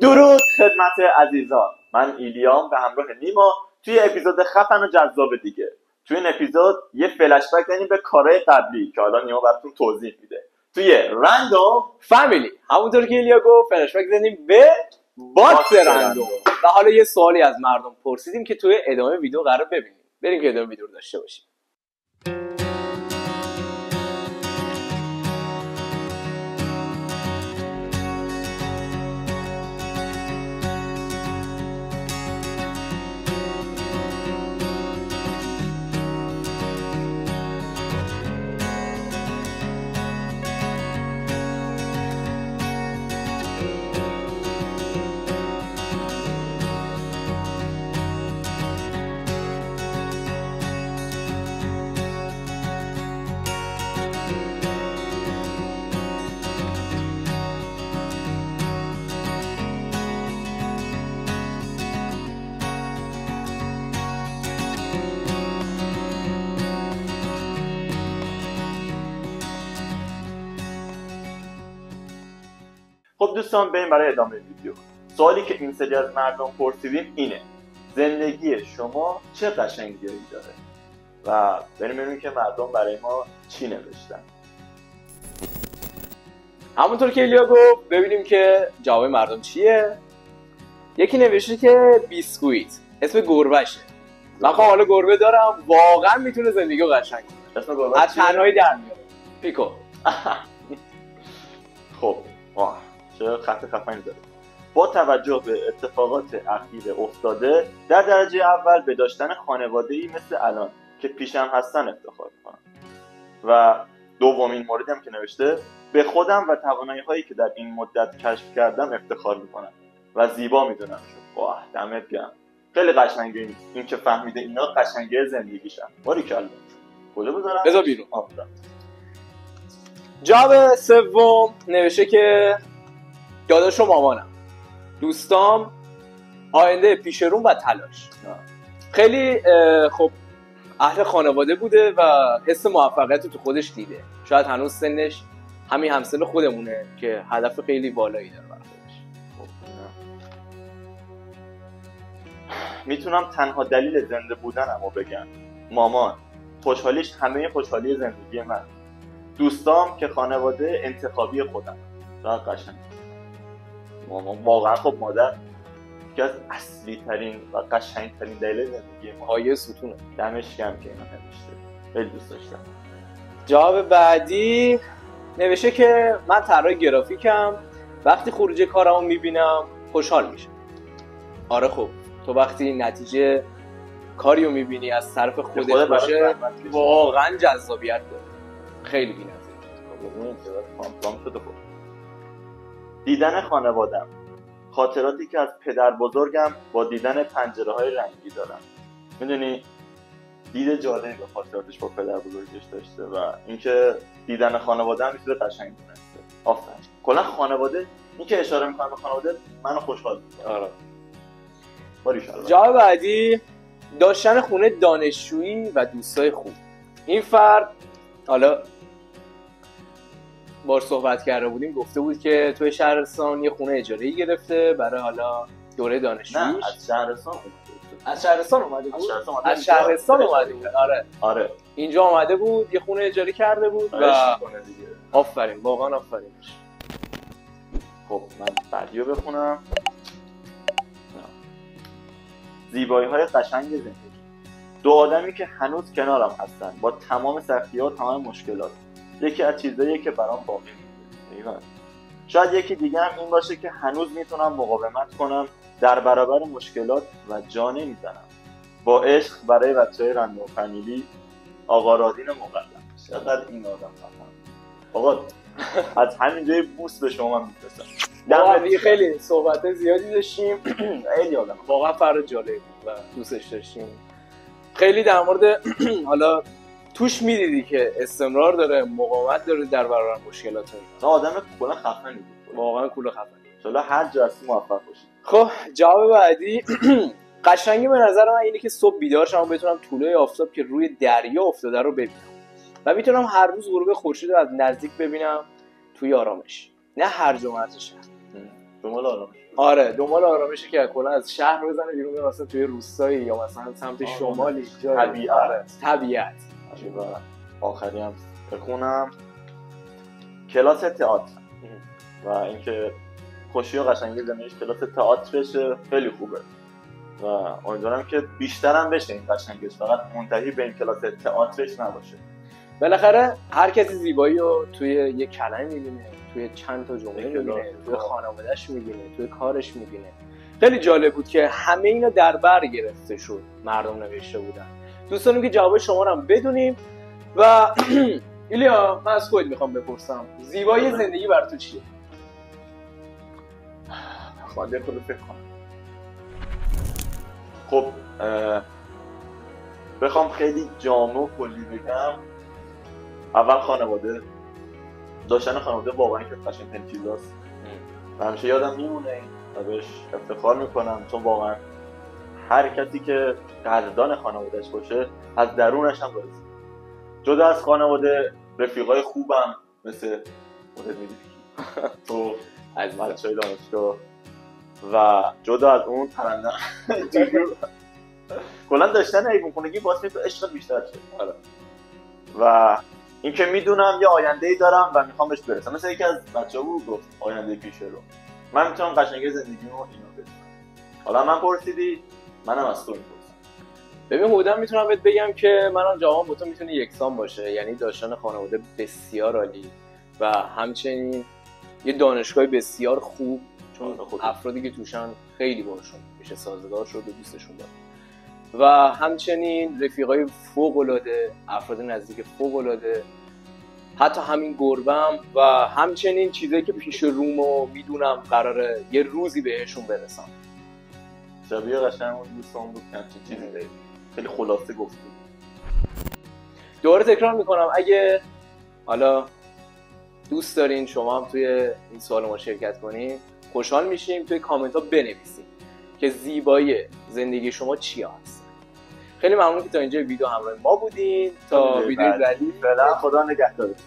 درود خدمت عزیزان، من ایلیام به همراه نیما توی اپیزود خفن و جذاب دیگه. توی این اپیزود یه فلش بک داریم به کارهای قبلی که حالا نیما براتون توضیح میده. توی رندوم فامیلی همونطور که ایلیا گفت فلش بک داریم به بات رندوم و حالا یه سوالی از مردم پرسیدیم که توی ادامه ویدیو قرار ببینیم. بریم که ادامه ویدیو رو داشته باشیم. خب دوستان بریم برای ادامه ویدیو. سوالی که این سری از مردم پرسیدیم اینه: زندگی شما چه قشنگیایی داره؟ و بریم ببینیم که مردم برای ما چی نوشتن. همونطور که ایلیا گفت ببینیم که جواب مردم چیه. یکی نوشته که بیسکویت، اسم گربهشه. من خب حالا گربه دارم، واقعا میتونه زندگیو قشنگ کنه. اسم گربه از تنهایی در میاره. پیکو. خب چه خط خفنی داره. با توجه به اتفاقات اخیر افتاده در درجه اول به داشتن خانواده‌ای مثل الان که پیشم هستن افتخار می‌کنم. و دومین موردی هم که نوشته: به خودم و توانایی‌هایی که در این مدت کشف کردم افتخار می‌کنم و زیبا می‌دونم. واه دمت گرم. خیلی قشنگه این که فهمیده اینا قشنگی زندگیشن. باریکلا. کجا بذارم؟ بذار بیرون. جواب سوم نوشته که داداش و مامانم، دوستام، آینده پیش روم و تلاش. خیلی خب اهل خانواده بوده و حس موفقیت رو تو خودش دیده. شاید هنوز سنش همین همسن خودمونه که هدف خیلی بالایی داره برای خودش. میتونم تنها دلیل زنده بودنمو بگم. مامان، خوشحالیش همه خوشحالی زندگی من. دوستام که خانواده انتخابی خودم. چقدر قشنگ. مامان واقعا خب مادر یکی از اصلی ترین و قشنگ ترین دلیل زندگی ما. پایه ستونه. دمش گرم که اینو نوشته. خیلی دوست داشتم. جواب بعدی نوشته که من طراح گرافیکم، وقتی خروجی کارامو میبینم خوشحال میشم. آره خب تو وقتی نتیجه کاریو میبینی از طرف خودت باشه واقعا جذابیت داره. خیلی بی‌نظیر. دیدن خانوادم، خاطراتی که از پدر بزرگم با دیدن پنجره‌های رنگی دارم. میدونی دید جالبی به خاطراتش با پدر بزرگش داشته و اینکه دیدن خانواده هم میتونه قشنگ دونسته. آفرین. کلا خانواده، این که اشاره میکنم به خانواده منو خوشحال میکنه. آره. باریکلا. جواب بعدی داشتن خونه دانشجویی و دوستای خوب. این فرد حالا بار صحبت کرده بودیم، گفته بود که توی شهرستان یه خونه اجاره‌ای گرفته برای حالا دوره دانشجوییش. نه از شهرستان اومده بود. از شهرستان اومده بود. از شهرستان اومده بود. آره. اینجا اومده بود، یه خونه اجاره کرده بود و آفرین، واقعا آفرین. خب من بعدیو بخونم. زیبایی‌های قشنگ زندگی. دو آدمی که هنوز کنارم هستن با تمام سختی‌ها و تمام مشکلات. یکی از چیزاییه که برام باقی می‌مونه. شاید یکی دیگه هم این باشه که هنوز میتونم مقاومت کنم در برابر مشکلات و جا نمیزنم. با عشق برای بچه‌های رندوم فامیلی، آقا رادین مقدم. چقدر این آدم فهمم. آقا از همین جای بوس به شما میفرستم. ما خیلی صحبت زیادی داشتیم. خیلی آدم واقعا فرد جالب بود و دوستش داشتیم. خیلی در مورد حالا توش میدیدی که استمرار داره، مقاومت داره در برابر مشکلات. آدم کلا خفنی بود. واقعا کلا خفنی. ان شاءالله هر جا هستی موفق باشی. خب جواب بعدی قشنگی به نظر من اینه که صبح بیدار شم و بتونم طلوع آفتاب که روی دریا افتاده رو ببینم و میتونم هر روز غروب خورشید رو از نزدیک ببینم توی آرامش، نه هر جا مرز شهر. دنبال آرامش. آره دنبال آرامشه که کلا از شهر بزنه بیرون، یا مثلا توی روستایی یا مثلا سمت شمالی طبیعت. آخری هم بخونم کلاس تئاتر و اینکه خوشی و قشنگی زندگیش کلاس تئاترش خیلی خوبه و امیدوارم که بیشترم بشه این قشنگیش، فقط منتهی به این کلاس تئاترش نباشه. بالاخره هر کسی زیبایی رو توی یک کلمه می‌بینه، توی چند تا جمله می‌بینه، توی خانواده‌اش می‌بینه، توی کارش می‌بینه. خیلی جالب بود که همه اینا در بر گرفته شد، مردم نوشته بودن. دوست داریم که جواب شما رو هم بدونیم و ایلیا من از خودت میخوام بپرسم زیبایی زندگی برای تو چیه؟ خواهده خود فکر کنم. خب بخوام خیلی جامع و کلی بگم، اول خانواده، داشتن خانواده واقعا که قشنگ‌ترین چیزاست و همیشه یادم میمونه این و بهش افتخار میکنم، چون واقعا هر کسی که قدردان خانوادهش باشه از درونش هم راضی. جدا از خانواده رفیقای خوبم مثل خودت میدونی تو از بچه‌های دانشگاه و جدا از اون پرنده کلا داشتن حیوان خونگی باعث میشه عشق بیشتر شه. و این که میدونم یه آینده‌ای دارم و میخوام بهش برسم. مثلا یکی از بچه‌ها بود گفت آینده پیش رو من میتونم قشنگی زندگیمو اینو ببینم. حالا من پرسیدی، منم از تو میپرسم. ببین هودم میتونم بهت بگم که منم جوابم با تو میتونه یکسان باشه، یعنی داشتن خانواده بسیار عالی و همچنین یه دانشگاه بسیار خوب، چون افرادی که توشن خیلی باشون میشه سازگار شد و دوستشون دارم و همچنین رفیقای فوق‌العاده، افراد نزدیک فوق‌العاده، حتی همین گربم و همچنین چیزایی که پیش رومو میدونم قراره یه روزی بهشون برسم. شبیه قشنگ اون دوستان بود که چیزی دارید خیلی خلاصه گفتید. دوباره تکرار میکنم اگه حالا دوست دارین شما هم توی این سوال ما شرکت کنین، خوشحال میشیم توی کامنت ها بنویسید که زیبایی زندگی شما چی هست. خیلی ممنون که تا اینجا ویدیو همراه ما بودین. تا ویدیو بعدی فعلا خدا نگهدارتون.